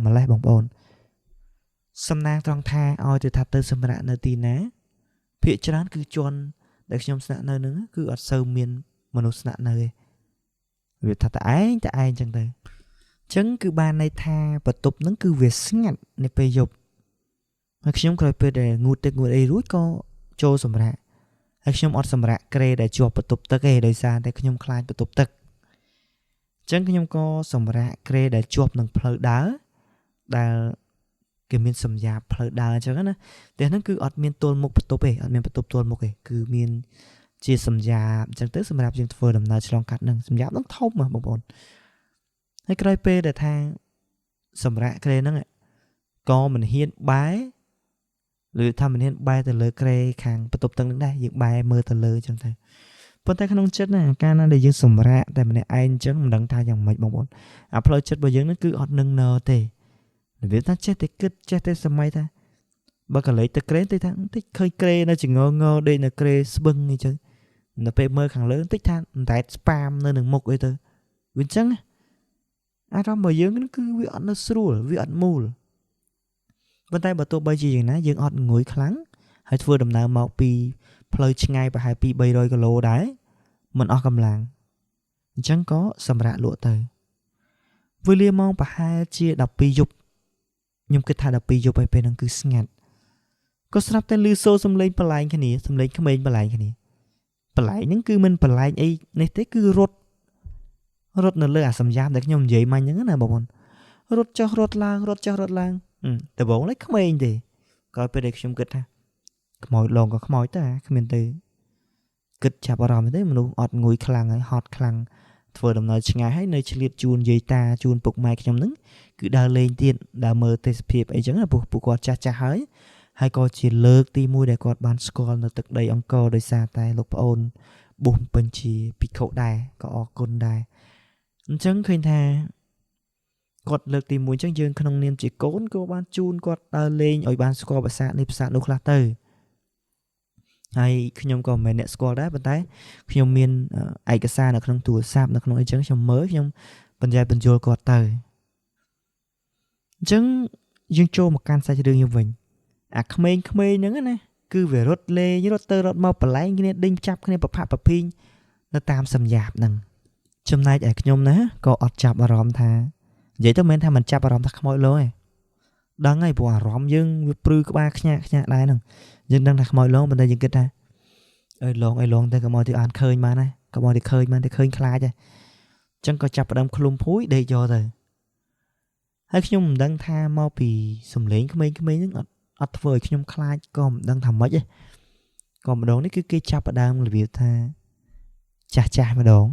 ម្លេះបងប្អូនសំណាងត្រង់ថាឲ្យទៅថាទៅសម្រាប់នៅទីណាភាគច្រើនគឺជាន់ដែលខ្ញុំស្នាក់នៅនឹងគឺអត់សូវមានមនុស្សស្នាក់នៅទេវាថាតែឯងចឹងទៅចឹងគឺបានន័យថាបន្ទប់ហ្នឹងគឺវាស្ងាត់នៅពេលយប់ហើយខ្ញុំក្រោយពេលដែលងូតទឹកងូតអីរួចក៏ចូលសម្រាកហើយខ្ញុំអត់សម្រាកក្រេដែលជាប់បន្ទប់ទឹកទេដោយសារតែខ្ញុំខ្លាចបន្ទប់ទឹកចឹងខ្ញុំក៏សម្រាកក្រេដែលជាប់នឹងផ្លូវដើរដែលគេមានសម្ញាប់ផ្លូវដើរអញ្ចឹងណាតែហ្នឹងគឺអត់មានទល់មុខបន្ទប់ទេអត់មានបន្ទប់ទល់មុខទេគឺមានជាសម្ញាប់អញ្ចឹងទៅសម្រាប់យើងធ្វើដំណើរឆ្លងកាត់ហ្នឹងសម្ញាប់ហ្នឹងធំបងប្អូនហើយក្រោយពេលដែលថាសម្រាប់ក្រេហ្នឹងក៏មិនហ៊ានបែរឬថាមិនហ៊ានបែរទៅលើក្រេខាងបន្ទប់ទឹកហ្នឹងដែរយើងបែរមើលទៅលើអញ្ចឹងទៅប៉ុន្តែក្នុងចិត្តណាកាលណាដែលយើងសម្រាកតែម្នាក់ឯងអញ្ចឹងមិនដឹងថាយ៉ាងម៉េចបងប្អូនអាផ្លូវចិត្តរបស់យើងហ្នឹងគឺអត់នឹងណទេវាថាចេះតែគិតចេះតែសម័យថាបើកលេចទៅក្រេតិចថាតិចឃើញក្រេនៅចងដេកនៅក្រេស្បឹងអីចឹងនៅពេលមើលខាងលើតិចថាអណ្ដែតស្ប៉ាមនៅនឹងមុខអីទៅវាអញ្ចឹងអារម្មណ៍របស់យើងគឺវាអត់នៅស្រួលវាអត់មូលប៉ុន្តែបើទោះបីជាយ៉ាងណាយើងអត់ងុយខ្លាំងហើយធ្វើដំណើរមកពីផ្លូវឆ្ងាយប្រហែល2-300គីឡូដែរមិនអស់កម្លាំងអញ្ចឹងក៏សម្រាកលក់ទៅវេលាម៉ោងប្រហែលជា12យប់ខ្ញុំគិតថា12យប់ហើយពេលហ្នឹងគឺស្ងាត់ក៏ស្រាប់តែឮសូរសំឡេងបលែងគ្នាសំឡេងក្មេងបលែងគ្នា បន្លែងហ្នឹងគឺមិនបន្លែងអីនេះទេគឺរត់នៅលើអាសំយ៉ាបដែលខ្ញុំនិយាយមិញហ្នឹងណាបងប្អូនរត់ចុះរត់ឡើងដំបងឡើយក្មេងទេក្រោយពេលដែលខ្ញុំគិតថាខ្មោចឡងក៏ខ្មោចទៅគ្មានទៅគិតចាប់អារម្មណ៍ទេមនុស្សអត់ងុយខ្លាំងហើយហត់ខ្លាំងធ្វើដំណើរឆ្ងាយហើយនៅឆ្លៀតជូនយាយតាជូនពុកម៉ែខ្ញុំហ្នឹងគឺដើរលេងទៀតដើរមើលទេសភាពអីចឹងណាពួកគាត់ចាស់ហើយក៏ជាលើកទី1ដែលគាត់បានស្គាល់នៅទឹកដីអង្គរដោយសារតែលោកប្អូនបុះពេញជាភិក្ខុដែរក៏អរគុណដែរអញ្ចឹងឃើញថាគាត់លើកទី1អញ្ចឹងយើងក្នុងនាមជាកូនក៏បានជូនគាត់ដើរលេងឲ្យបានស្គាល់ភាសានេះភាសានោះខ្លះទៅហើយខ្ញុំក៏មិនមែនអ្នកស្គាល់ដែរប៉ុន្តែខ្ញុំមានឯកសារនៅក្នុងទូរស័ព្ទនៅក្នុងអីចឹងខ្ញុំមើលខ្ញុំបញ្យល់គាត់ទៅអញ្ចឹងយើងចូលមកកាន់សាច់រឿងយើងវិញអាក្មេងៗហ្នឹងណាគឺវារត់លេងរត់ទៅរត់មកបលែងគ្នាដេញចាប់គ្នាប្រផាក់ប្រភីងនៅតាមសំយ៉ាបហ្នឹងចំណែកឯខ្ញុំណាក៏អត់ចាប់អារម្មណ៍ថានិយាយទៅមិនមែនថាមិនចាប់អារម្មណ៍ថាខ្មោចលងទេដឹងហើយព្រោះអារម្មណ៍យើងវាព្រឺក្បាលខ្ញាក់ដែរហ្នឹងយើងដឹងថាខ្មោចលងប៉ុន្តែយើងគិតថាអើលងទៅកុំឲ្យទីអានឃើញបានណាកុំឲ្យទីឃើញបានទីឃើញខ្លាចហើយអញ្ចឹងក៏ចាប់ផ្ដើមឃ្លុំភួយដេកយកទៅហើយខ្ញុំមិនដឹងថាមកពីសំឡេងក្មេងៗហ្នឹងអត់ធ្វើឲ្យខ្ញុំខ្លាចក៏មិនដឹងថាម៉េចទេក៏ម្ដងនេះគឺគេចាប់ផ្ដើមរបៀបថាចាស់ម្ដង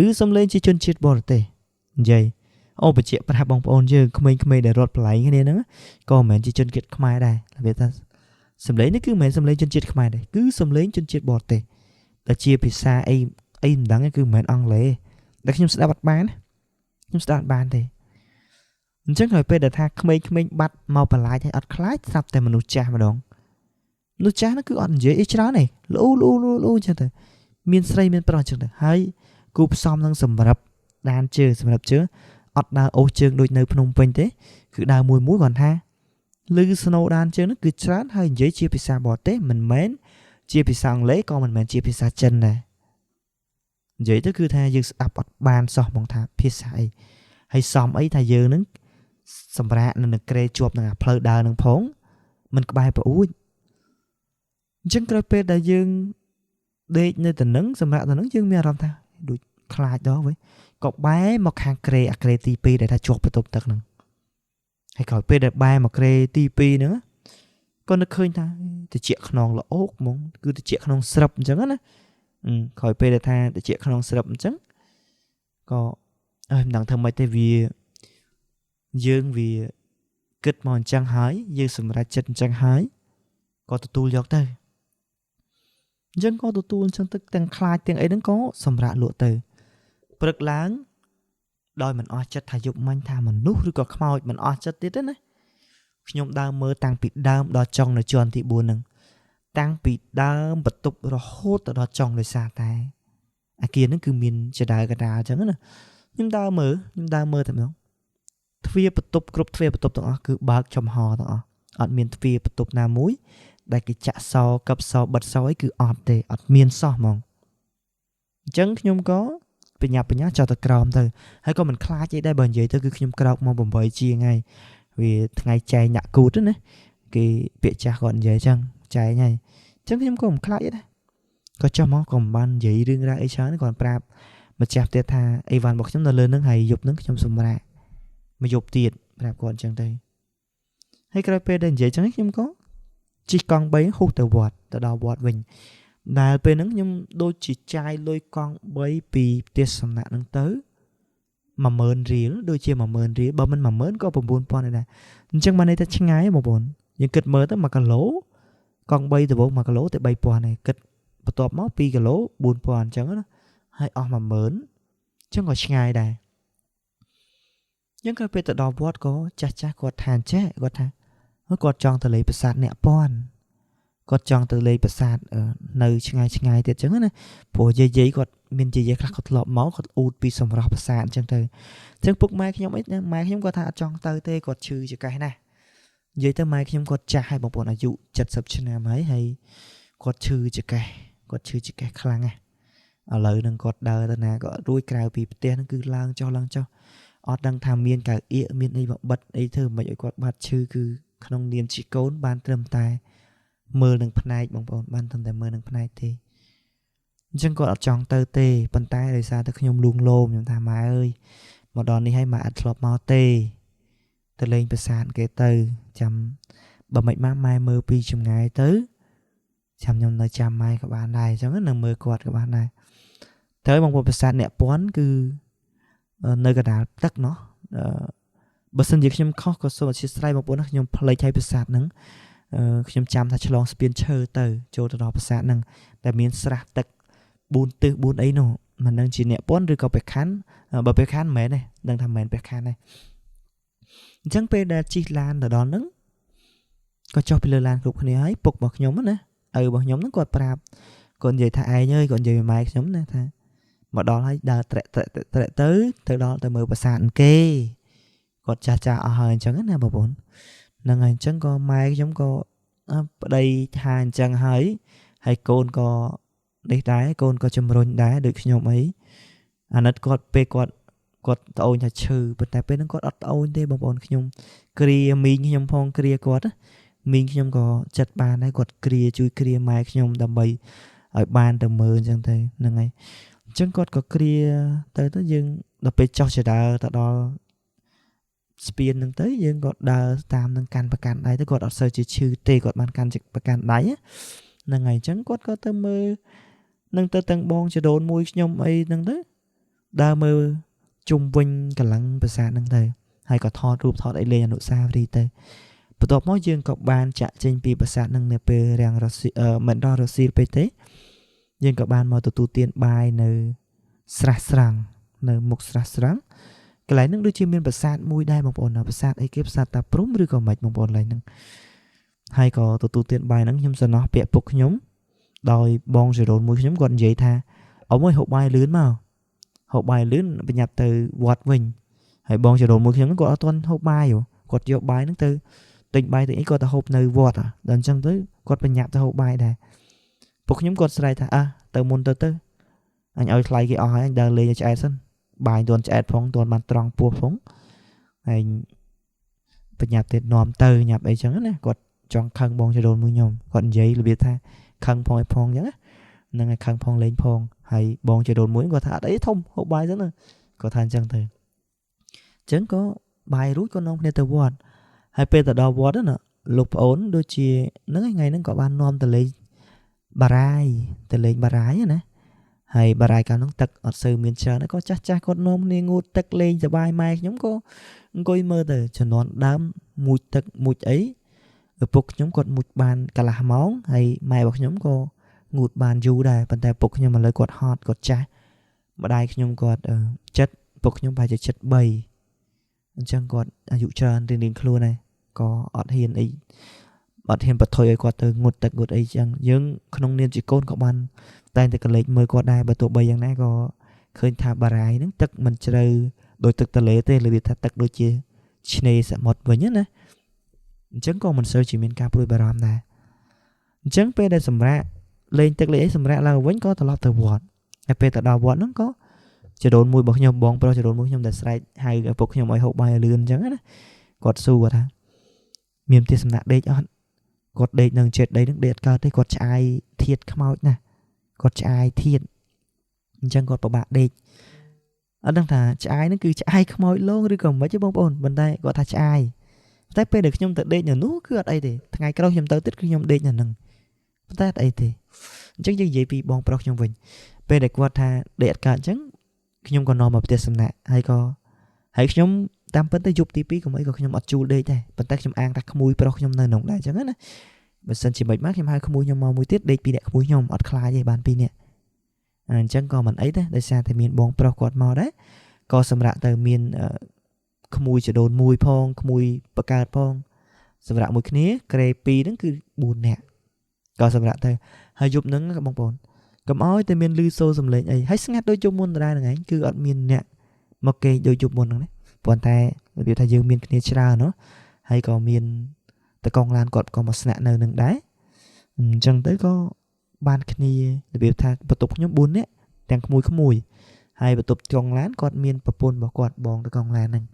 ឬសំឡេងជាជនជាតិបរទេសនិយាយអូបជាប្រាប់បងប្អូនយើងក្មេងៗដែលរត់បលែងគ្នាហ្នឹងក៏មិនមែនជាជនជាតិខ្មែរដែររបៀបថាសំឡេងនេះគឺមិនមែនសំឡេងជនជាតិខ្មែរទេគឺសំឡេងជនជាតិបរទេសដែលជាភាសាអីមិនដឹងគឺមិនមែនអង់គ្លេសដែលខ្ញុំស្ដាប់អត់បានខ្ញុំស្ដាប់អត់បានទេអញ្ចឹងហើយពេលដែលថាក្មេងៗបាត់មកបន្លាចឲ្យអត់ខ្លាចស្រាប់តែមនុស្សចាស់ម្ដងមនុស្សចាស់ហ្នឹងគឺអត់និយាយអីច្រើនទេលូអញ្ចឹងទៅមានស្រីមានប្រុសអញ្ចឹងទៅហើយគូផ្សំនឹងសម្រាប់ដានជើងអត់ដើរអូសជើងដូចនៅភ្នំពេញទេគឺដើរមួយគាត់ថាឮស្នូដានជើងហ្នឹងគឺច្រើនហើយនិយាយជាភាសាបរទេសមិនមែនជាភាសាអង់គ្លេសក៏មិនមែនជាភាសាចិនដែរនិយាយទៅគឺថាយើងស្ដាប់អត់បានសោះហ្មងថាភាសាអីហើយសំអីថាយើងហ្នឹងសម្រាប់នៅក្រេជាប់នឹងអាផ្លូវដើរនឹងផងមិនក្បែរប្អួចអញ្ចឹងក្រោយពេលដែលយើងដេកនៅទៅនឹងសម្រាប់ទៅនឹងយើងមានអារម្មណ៍ថាដូចខ្លាចដល់វិញក៏បែរមកខាងក្រេអាក្រេទី2ដែលថាជាប់បន្ទប់ទឹកហ្នឹងហើយក្រោយពេលដែលបែរមកក្រេទី2ហ្នឹងក៏នឹកឃើញថាតិចខ្នងល្អោកហ្មងគឺតិចខ្នងស្រាប់អញ្ចឹងណាក្រោយពេលដែលថាតិចខ្នងស្រាប់អញ្ចឹងក៏មិនដឹងធ្វើម៉េចទេយើងវាគិតមកអញ្ចឹងហើយយើងសម្រេចចិត្តអញ្ចឹងហើយក៏ទទួលយកទៅអញ្ចឹងក៏ទទួលអញ្ចឹងទឹកទាំងខ្លាចទាំងអីហ្នឹងក៏សម្រាប់លក់ទៅព្រឹកឡើងដោយមិនអស់ចិត្តថាយប់មិញថាមនុស្សឬក៏ខ្មោចមិនអស់ចិត្តទៀតទេណាខ្ញុំដើរមើលតាំងពីដើមដល់ចុងនៅជាន់ទី4ហ្នឹងតាំងពីដើមបន្ទប់រហូតទៅដល់ចុងដោយសារតែអាគារហ្នឹងគឺមានចដៅកដាលអញ្ចឹងណាខ្ញុំដើរមើលតែម្ដងទ្វារបន្ទប់គ្រប់ទ្វារបន្ទប់ទាំងអស់គឺបើកចំហទាំងអស់អត់មានទ្វារបន្ទប់ណាមួយដែលគេចាក់សកឹបសបិទសអីគឺអត់ទេអត់មានសោះហ្មងអញ្ចឹងខ្ញុំក៏បញ្ញាចោលទៅក្រោមទៅហើយក៏មិនខ្លាចអីដែរបើនិយាយទៅគឺខ្ញុំក្រោកមក8ជាងហើយវាថ្ងៃចែងដាក់គូតណាគេពាក្យចាស់គាត់និយាយអញ្ចឹងចែងហើយអញ្ចឹងខ្ញុំក៏មិនខ្លាចដែរក៏ចុះមកក៏មិនបាននិយាយរឿងរ៉ាវអីច្រើនគាត់ប្រាប់ម្ចាស់ផ្ទះថាអីវ៉ាន់របស់ខ្ញុំនៅលើនឹងហើយយប់នឹងខ្ញុំសម្រាកមកយប់ទៀតប្រាប់គាត់អញ្ចឹងទៅហើយក្រោយពេលដែលនិយាយអញ្ចឹងខ្ញុំក៏ជិះកង់3ហូសទៅវត្តទៅដល់វត្តវិញដែលពេលហ្នឹងខ្ញុំដូចជាចាយលុយកង់3ពីផ្ទះសំណាក់ហ្នឹងទៅ10000រៀលដូចជា10000រៀលបើមិន10000ក៏9000ដែរអញ្ចឹងបានន័យថាឆ្ងាយបងប្អូនយើងគិតមើលទៅ1គីឡូកង់3ដប1គីឡូតែ3000ឯងគិតបន្ទាប់មក2គីឡូ4000អញ្ចឹងណាហើយអស់10000អញ្ចឹងក៏ឆ្ងាយដែរយើងក៏ពេលទៅដល់វត្តក៏ចាស់គាត់ថាអញ្ចេះគាត់ថាគាត់ចង់ទៅលេងប្រាសាទអ្នកពាន់គាត់ចង់ទៅលេងប្រាសាទនៅឆ្ងាយទៀតអញ្ចឹងណាព្រោះយាយគាត់មានយាយខ្លះគាត់ធ្លាប់មកគាត់អ៊ូតពីសម្រស់ប្រាសាទអញ្ចឹងទៅអញ្ចឹងពុកម៉ែខ្ញុំម៉ែខ្ញុំគាត់ថាអត់ចង់ទៅទេគាត់ឈឺចកេះណានិយាយទៅម៉ែខ្ញុំគាត់ចាស់ហើយបងប្អូនអាយុ70ឆ្នាំហើយគាត់ឈឺចកេះខ្លាំងណាស់ឥឡូវហ្នឹងគាត់ដើរទៅណាក៏រួចក្រៅពីផ្ទះហ្នឹងគឺឡើងចុះអត់ដឹងថាមានកៅអៀកមានអីបិទអីធ្វើមិនឲ្យគាត់បាត់ឈឺគឺក្នុងនាមជាកូនបានត្រឹមតែមើលនឹងផ្នែកបងប្អូនបានត្រឹមតែមើលនឹងផ្នែកទេ ចឹងគាត់អត់ចង់ទៅទេប៉ុន្តែដោយសារតែខ្ញុំលួងលោមខ្ញុំថាម៉ែអើយមកដល់នេះហើយម៉ែអត់ធ្លាប់មកទេទៅលេងប្រាសាទគេទៅចាំបើមិនបានម៉ែមើលពីចម្ងាយទៅចាំខ្ញុំនៅចាំម៉ែក៏បានដែរអញ្ចឹងនៅមើលគាត់ក៏បានដែរទៅបងប្អូនប្រាសាទអ្នកពាន់គឺនៅកណ្ដាលទឹកเนาะបើសិនជាខ្ញុំខុសក៏សូមអធិស្ឋានបងប្អូនណាខ្ញុំផ្លេចឲ្យប្រាសាទហ្នឹងខ្ញុំចាំថាឆ្លងស្ពានឈើទៅចូលទៅដល់ប្រាសាទហ្នឹងតែមានស្រះទឹក4ទិស4អីនោះមិនដឹងជាអ្នកពាន់ឬក៏ព្រះខ័នបើព្រះខ័នមិនមែនទេដឹងថាមិនមែនព្រះខ័នទេអញ្ចឹងពេលដែលជិះឡានទៅដល់ហ្នឹងក៏ចុះពីលើឡានគ្រប់គ្នាហើយពុករបស់ខ្ញុំណាឪរបស់ខ្ញុំហ្នឹងគាត់ប្រាប់គាត់និយាយថាឯងអើយគាត់និយាយvớiម៉ែខ្ញុំណាថាមកដល់ហើយដើរត្រាក់ទៅដល់ទៅមើលប្រាសាទគេគាត់ចាស់អស់ហើយអញ្ចឹងណាបងប្អូនហ្នឹងហើយអញ្ចឹងក៏ម៉ែខ្ញុំក៏ប្តីថាអញ្ចឹងហើយកូនក៏នេះដែរកូនក៏ជំរុញដែរដូចខ្ញុំអីអាណិតគាត់ពេលគាត់ត្អូញថាឈឺប៉ុន្តែពេលហ្នឹងគាត់អត់ត្អូញទេបងប្អូនខ្ញុំគ្រាមីងខ្ញុំផងគ្រាគាត់មីងខ្ញុំក៏ចិត្តបានដែរគាត់គ្រាជួយគ្រាម៉ែខ្ញុំដើម្បីឲ្យបានទៅមើលអញ្ចឹងទៅហ្នឹងហើយអញ្ចឹងគាត់ក៏គ្រាទៅយើងដល់ពេលចុះចដើទៅដល់ស្ពានហ្នឹងទៅយើងក៏ដើរតាមនឹងកាន់ប្រកាន់ដៃទៅគាត់អត់សូវជាឈឺទេគាត់បានកាន់ប្រកាន់ដៃហ្នឹងហើយអញ្ចឹងគាត់ក៏ទៅមើលនឹងទៅទាំងបងចដូនមួយខ្ញុំអីហ្នឹងទៅដើរមើលជុំវិញកន្លងប្រាសាទហ្នឹងទៅហើយក៏ថតរូបថតអីលេងអនុស្សាវរីយ៍ទៅបន្ទាប់មកយើងក៏បានចាក់ចេញពីប្រាសាទហ្នឹងនៅពេលរាំងរសៀលមិនដល់រសៀលពេកទេយើងក៏បានមកទទួលទានបាយនៅស្រះស្រង់នៅមុខស្រះស្រង់កន្លែងហ្នឹងដូចជាមានប្រាសាទមួយដែរបងប្អូនប្រាសាទអីគេប្រាសាទតាព្រំឬក៏មិនបងប្អូនកន្លែងហ្នឹងហើយក៏ទទួលទានបាយហ្នឹងខ្ញុំសំណោះពាក្យពុកខ្ញុំដោយបងចរូនមួយខ្ញុំគាត់និយាយថាអ៊ំអើយហូបបាយលឿនមកហូបបាយលឿនប្រញាប់ទៅវត្តវិញហើយបងចរូនមួយខ្ញុំគាត់អត់ទាន់ហូបបាយគាត់យកបាយហ្នឹងទៅទិញបាយទៅអីគាត់ទៅហូបនៅវត្តដល់អញ្ចឹងទៅគាត់ប្រញាប់ទៅហូបបាយដែរពុកខ្ញុំគាត់ស្រែកថាទៅមុនទៅអញឲ្យថ្លៃគេអស់ហើយអញដើរលេងឲ្យឆ្អែតសិនបាយទាន់ឆ្អែតផងទាន់បានត្រង់ពោះផងហើយប្រញាប់ទៅនាំទៅញ៉ាប់អីចឹងណាគាត់ចង់ខឹងបងចរូនមួយខ្ញុំគាត់និយាយរបៀបថាខឹងផងឲ្យផងចឹងហ្នឹងហើយខឹងផងលេងផងហើយបងចរូនមួយគាត់ថាអត់អីធំហូបបាយចឹងណាគាត់ថាអញ្ចឹងទៅអញ្ចឹងក៏បាយរួចក៏នាំគ្នាទៅវត្តហើយពេលទៅដល់វត្តណាលោកប្អូនដូចជាហ្នឹងថ្ងៃហ្នឹងក៏បាននាំទៅលេងបារាយណាហើយបារាយកាលនោះទឹកអត់សូវមានច្រើនក៏ចាស់គាត់នាំគ្នាងូតទឹកលេងសប្បាយម៉ែខ្ញុំក៏អង្គុយមើលទៅជំនាន់ដើមមួយទឹកមួយអីឪពុកខ្ញុំគាត់មួយបានកន្លះម៉ោងហើយម៉ែរបស់ខ្ញុំក៏ងូតបានយូរដែរប៉ុន្តែពុកខ្ញុំឥឡូវគាត់ហត់គាត់ចាស់ម្ដាយខ្ញុំគាត់ចិត្តពុកខ្ញុំប្រហែលជា73អញ្ចឹងគាត់អាយុច្រើនរៀងខ្លួនដែរក៏អត់ហ៊ានបថុយឲ្យគាត់ទៅងូតទឹកងូតអីចឹងយើងក្នុងនាមជាកូនក៏បានតែងតែកលេចមើលគាត់ដែរបើទោះបីយ៉ាងណាក៏ឃើញថាបារាយហ្នឹងទឹកមិនជ្រៅដូចទឹកទន្លេទេរបៀបថាទឹកដូចជាឆ្នេរសមុទ្រវិញណាអញ្ចឹងក៏មិនសូវជាមានការព្រួយបារម្ភដែរអញ្ចឹងពេលដែលសម្រាប់លេងទឹកលេងអីសម្រាប់ឡើងវិញក៏ត្រឡប់ទៅវត្តហើយពេលទៅដល់វត្តហ្នឹងក៏ចដូនមួយរបស់ខ្ញុំបងប្រុសចដូនមួយខ្ញុំដែលស្រែកហៅឪពុកខ្ញុំឲ្យហូបបាយលឿនអញ្ចឹងណាគាត់សួរថាមានផ្ទះសំណាក់ដេកអត់គាត់ដេកនៅជិតដីហ្នឹងដេកអត់កើតទេគាត់ឆ្អែយធាតខ្មោចណាគាត់ឆ្អែយធាតអញ្ចឹងគាត់ពិបាកដេកអត់ដឹងថាឆ្អែយហ្នឹងគឺឆ្អែយខ្មោចលងឬក៏មិនទេបងប្អូនប៉ុន្តែគាត់ថាឆ្អែយតែពេលដែលខ្ញុំទៅដេកនៅនោះគឺអត់អីទេថ្ងៃក្រោយខ្ញុំទៅទៀតគឺខ្ញុំដេកនៅហ្នឹងប៉ុន្តែអត់អីទេអញ្ចឹងយើងនិយាយពីបងប្រុសខ្ញុំវិញពេលដែលគាត់ថាដេកអត់កើតអញ្ចឹងខ្ញុំក៏នាំមកផ្ទះសំណាក់ហើយខ្ញុំតាមពិតទៅយប់ទី2ក៏មិនក៏ខ្ញុំអត់ជួលដេកដែរប៉ុន្តែខ្ញុំអាងថាក្មួយប្រុសខ្ញុំនៅក្នុងដែរអញ្ចឹងណាបើសិនជាមិនមកខ្ញុំហៅក្មួយខ្ញុំមកមួយទៀតដេកពីអ្នកក្មួយខ្ញុំអត់ខ្លាចទេបាន2នាក់អញ្ចឹងក៏មិនអីទេដោយសារតែមានបងប្រុសគាត់មកដែរក៏សម្រាប់ទៅមានក្មួយចដូនមួយផងក្មួយបកើតផងសម្រាប់មួយគ្នាក្រេ2ហ្នឹងគឺ4នាក់ក៏សម្រាប់ទៅហើយយប់ហ្នឹងបងប្អូនកុំអោយតែមានលឺសូរសំឡេងអីហើយស្ងាត់ដូចយប់មុនដែរហ្នឹងឯងគឺអត់មានអ្នកមកគេដូចយប់មុនហ្នឹងណាប៉ុន្តែរបៀបថាយើងមានគ្នាច្រើនเนาะហើយក៏មានតកងឡានគាត់ក៏មកស្នាក់នៅនឹងដែរអញ្ចឹងទៅក៏បានគ្នារបៀបថាបន្ទប់ខ្ញុំ4នាក់ទាំងក្មួយហើយបន្ទប់តកងឡានគាត់មានប្រពន្ធរបស់គាត់បងតកងឡានហ្នឹង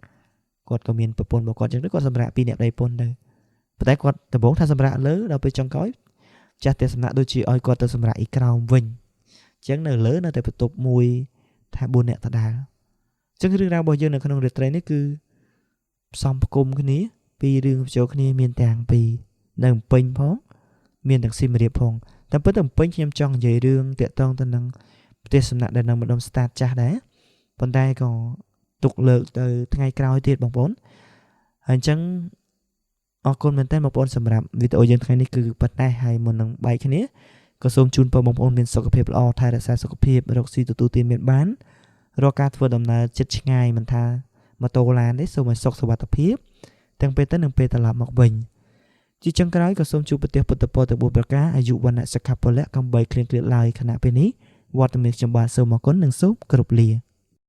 គាត់ក៏មានប្រពន្ធរបស់គាត់អញ្ចឹងទៅគាត់សម្រាប់2នាក់ដៃពុនទៅប៉ុន្តែគាត់ដំបងថាសម្រាប់លើដល់ពេលចុងក្រោយចាស់ផ្ទះសំណាក់ដូចជាឲ្យគាត់ទៅសម្រាប់អ៊ីក្រោមវិញ ចឹងនៅលើនៅតែបន្ទប់មួយថា4អ្នកដដែលចឹងរឿងរ៉ាវរបស់យើងនៅក្នុងរាត្រីនេះគឺផ្សំផ្គុំគ្នាពីររឿងបញ្ចូលគ្នាមានទាំងពីនៅពេញផងមានទាំងស៊ីមរៀបផងតែពិតទៅពេញខ្ញុំចង់និយាយរឿងតាក់ទងទៅនឹងប្រទេសសំណាក់ដែលនៅម្ដុំ start ចាស់ដែរប៉ុន្តែក៏ទុកលើកទៅថ្ងៃក្រោយទៀតបងប្អូនហើយអញ្ចឹងអរគុណមែនទែនបងប្អូនសម្រាប់វីដេអូយើងថ្ងៃនេះគឺប៉ុណ្ណេះហើយមុននឹងបែកគ្នាក៏សូមជូនពរបងប្អូនមានសុខភាពល្អថែរក្សាសុខភាពរកស៊ីទទួលទានមានបានរកការធ្វើដំណើរចិត្តឆ្ងាយមិនថាម៉ូតូឡានទេសូមឲ្យសុខសុវត្ថិភាពទាំងពេលទៅនិងពេលត្រឡប់មកវិញជាចុងក្រោយក៏សូមជួបប្រទេសពុទ្ធពរទាំង4ប្រការអាយុវណ្ណៈសុខៈពលៈកំបីគ្លៀងគ្លាតឡើយខណៈពេលនេះវត្តមានខ្ញុំបាទសូមអរគុណនិងសូមគោរពលា